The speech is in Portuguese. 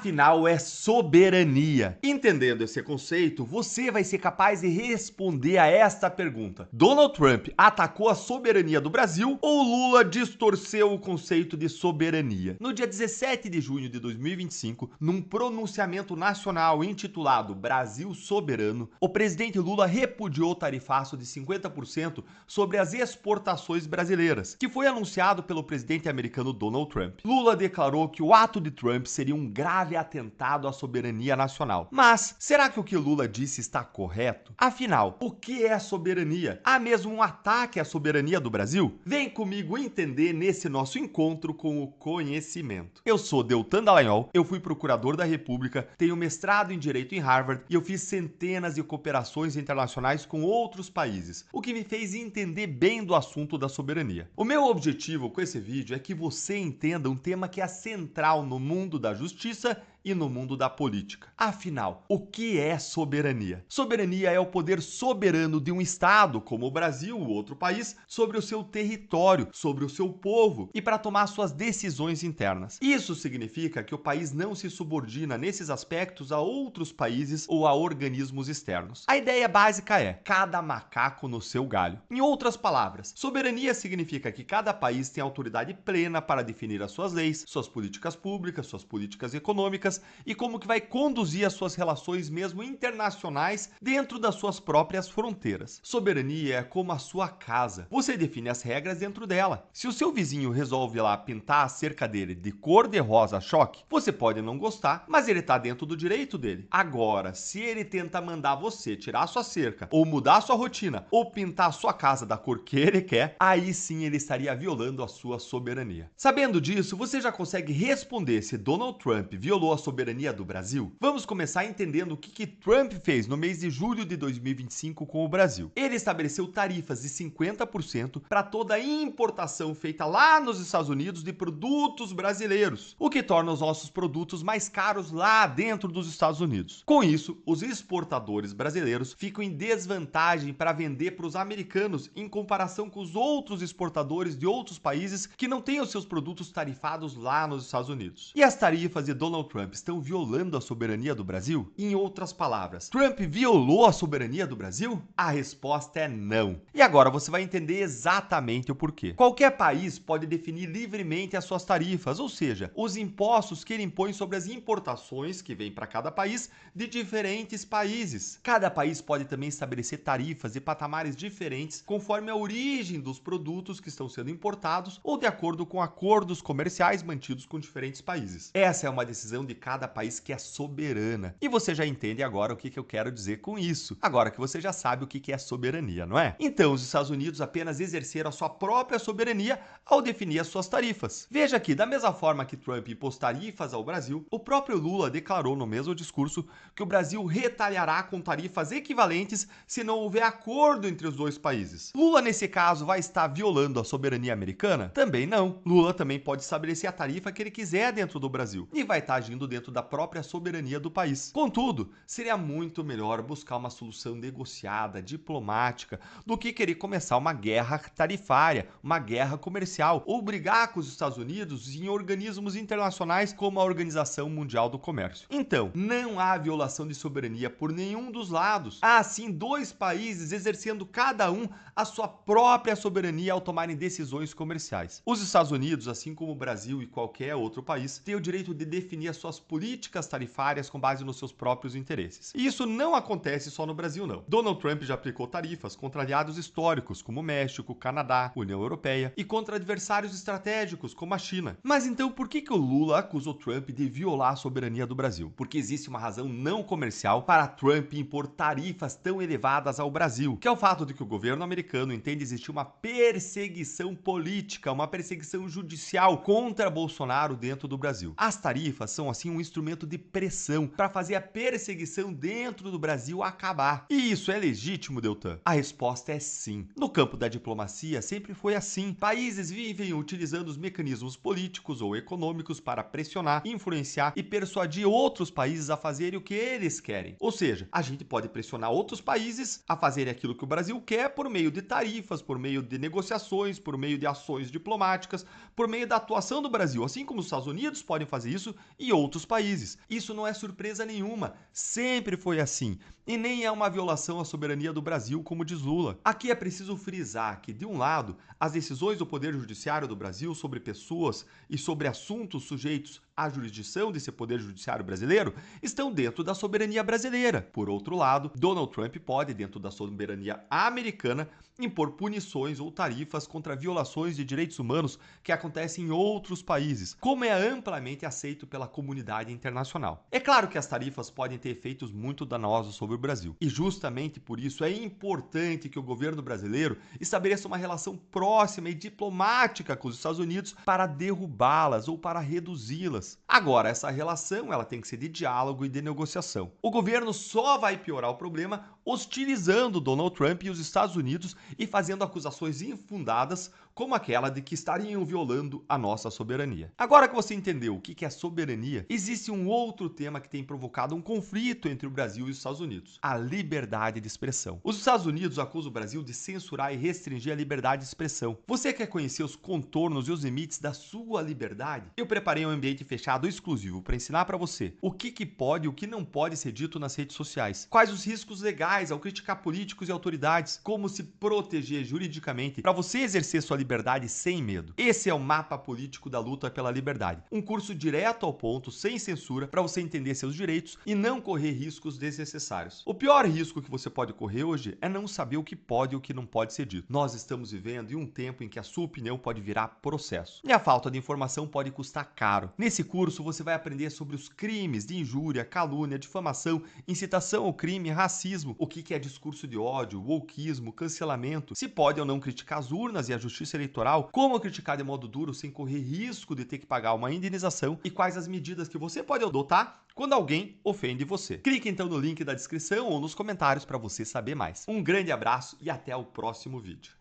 Afinal, é soberania. Entendendo esse conceito, você vai ser capaz de responder a esta pergunta: Donald Trump atacou a soberania do Brasil ou Lula distorceu o conceito de soberania? No dia 17 de junho de 2025, num pronunciamento nacional intitulado Brasil Soberano, o presidente Lula repudiou o tarifaço de 50% sobre as exportações brasileiras, que foi anunciado pelo presidente americano Donald Trump. Lula declarou que o ato de Trump seria um grave atentado à soberania nacional. Mas será que o que Lula disse está correto? Afinal, o que é soberania? Há mesmo um ataque à soberania do Brasil? Vem comigo entender nesse nosso encontro com o conhecimento. Eu sou Deltan Dallagnol, eu fui procurador da República, tenho mestrado em Direito em Harvard e eu fiz centenas de cooperações internacionais com outros países, o que me fez entender bem do assunto da soberania. O meu objetivo com esse vídeo é que você entenda um tema que é central no mundo da justiça e no mundo da política. Afinal, o que é soberania? Soberania é o poder soberano de um Estado, como o Brasil ou outro país, sobre o seu território, sobre o seu povo e para tomar suas decisões internas. Isso significa que o país não se subordina nesses aspectos a outros países ou a organismos externos. A ideia básica é: cada macaco no seu galho. Em outras palavras, soberania significa que cada país tem autoridade plena para definir as suas leis, suas políticas públicas, suas políticas econômicas e como que vai conduzir as suas relações mesmo internacionais dentro das suas próprias fronteiras. Soberania é como a sua casa. Você define as regras dentro dela. Se o seu vizinho resolve lá pintar a cerca dele de cor de rosa choque, você pode não gostar, mas ele está dentro do direito dele. Agora, se ele tenta mandar você tirar a sua cerca, ou mudar a sua rotina, ou pintar a sua casa da cor que ele quer, aí sim ele estaria violando a sua soberania. Sabendo disso, você já consegue responder se Donald Trump violou a soberania do Brasil? Vamos começar entendendo o que Trump fez no mês de julho de 2025 com o Brasil. Ele estabeleceu tarifas de 50% para toda importação feita lá nos Estados Unidos de produtos brasileiros, o que torna os nossos produtos mais caros lá dentro dos Estados Unidos. Com isso, os exportadores brasileiros ficam em desvantagem para vender para os americanos em comparação com os outros exportadores de outros países que não têm os seus produtos tarifados lá nos Estados Unidos. E as tarifas de Donald Trump estão violando a soberania do Brasil? Em outras palavras, Trump violou a soberania do Brasil? A resposta é não. E agora você vai entender exatamente o porquê. Qualquer país pode definir livremente as suas tarifas, ou seja, os impostos que ele impõe sobre as importações que vêm para cada país de diferentes países. Cada país pode também estabelecer tarifas e patamares diferentes conforme a origem dos produtos que estão sendo importados ou de acordo com acordos comerciais mantidos com diferentes países. Essa é uma decisão de cada país que é soberana. E você já entende agora o que eu quero dizer com isso. Agora que você já sabe o que é soberania, não é? Então, os Estados Unidos apenas exerceram a sua própria soberania ao definir as suas tarifas. Veja que, da mesma forma que Trump impôs tarifas ao Brasil, o próprio Lula declarou no mesmo discurso que o Brasil retaliará com tarifas equivalentes se não houver acordo entre os dois países. Lula, nesse caso, vai estar violando a soberania americana? Também não. Lula também pode estabelecer a tarifa que ele quiser dentro do Brasil e vai estar agindo dentro da própria soberania do país. Contudo, seria muito melhor buscar uma solução negociada, diplomática, do que querer começar uma guerra tarifária, uma guerra comercial, ou brigar com os Estados Unidos em organismos internacionais como a Organização Mundial do Comércio. Então, não há violação de soberania por nenhum dos lados. Há sim dois países exercendo cada um a sua própria soberania ao tomarem decisões comerciais. Os Estados Unidos, assim como o Brasil e qualquer outro país, têm o direito de definir as suas políticas tarifárias com base nos seus próprios interesses. E isso não acontece só no Brasil, não. Donald Trump já aplicou tarifas contra aliados históricos como México, Canadá, União Europeia e contra adversários estratégicos como a China. Mas então por que o Lula acusou Trump de violar a soberania do Brasil? Porque existe uma razão não comercial para Trump impor tarifas tão elevadas ao Brasil, que é o fato de que o governo americano entende existir uma perseguição política, uma perseguição judicial contra Bolsonaro dentro do Brasil. As tarifas são assim um instrumento de pressão para fazer a perseguição dentro do Brasil acabar. E isso é legítimo, Deltan? A resposta é sim. No campo da diplomacia sempre foi assim. Países vivem utilizando os mecanismos políticos ou econômicos para pressionar, influenciar e persuadir outros países a fazerem o que eles querem. Ou seja, a gente pode pressionar outros países a fazerem aquilo que o Brasil quer por meio de tarifas, por meio de negociações, por meio de ações diplomáticas, por meio da atuação do Brasil, assim como os Estados Unidos podem fazer isso e outros outros países. Isso não é surpresa nenhuma, sempre foi assim. E nem é uma violação à soberania do Brasil, como diz Lula. Aqui é preciso frisar que, de um lado, as decisões do Poder Judiciário do Brasil sobre pessoas e sobre assuntos sujeitos à jurisdição desse Poder Judiciário brasileiro estão dentro da soberania brasileira. Por outro lado, Donald Trump pode, dentro da soberania americana, impor punições ou tarifas contra violações de direitos humanos que acontecem em outros países, como é amplamente aceito pela comunidade internacional. É claro que as tarifas podem ter efeitos muito danosos sobre o Brasil, e justamente por isso é importante que o governo brasileiro estabeleça uma relação próxima e diplomática com os Estados Unidos para derrubá-las ou para reduzi-las. Agora, essa relação ela tem que ser de diálogo e de negociação. O governo só vai piorar o problema hostilizando Donald Trump e os Estados Unidos e fazendo acusações infundadas, como aquela de que estariam violando a nossa soberania. Agora que você entendeu o que é soberania, existe um outro tema que tem provocado um conflito entre o Brasil e os Estados Unidos: a liberdade de expressão. Os Estados Unidos acusam o Brasil de censurar e restringir a liberdade de expressão. Você quer conhecer os contornos e os limites da sua liberdade? Eu preparei um ambiente fechado exclusivo para ensinar para você o que pode e o que não pode ser dito nas redes sociais, quais os riscos legais ao criticar políticos e autoridades, como se proteger juridicamente para você exercer sua liberdade sem medo. Esse é o Mapa Político da Luta pela Liberdade, um curso direto ao ponto, sem censura, para você entender seus direitos e não correr riscos desnecessários. O pior risco que você pode correr hoje é não saber o que pode e o que não pode ser dito. Nós estamos vivendo em um tempo em que a sua opinião pode virar processo, e a falta de informação pode custar caro. Nesse curso você vai aprender sobre os crimes de injúria, calúnia, difamação, incitação ao crime, racismo, o que é discurso de ódio, wokeismo, cancelamento, se pode ou não criticar as urnas e a justiça eleitoral, como criticar de modo duro sem correr risco de ter que pagar uma indenização e quais as medidas que você pode adotar quando alguém ofende você. Clique então no link da descrição ou nos comentários para você saber mais. Um grande abraço e até o próximo vídeo.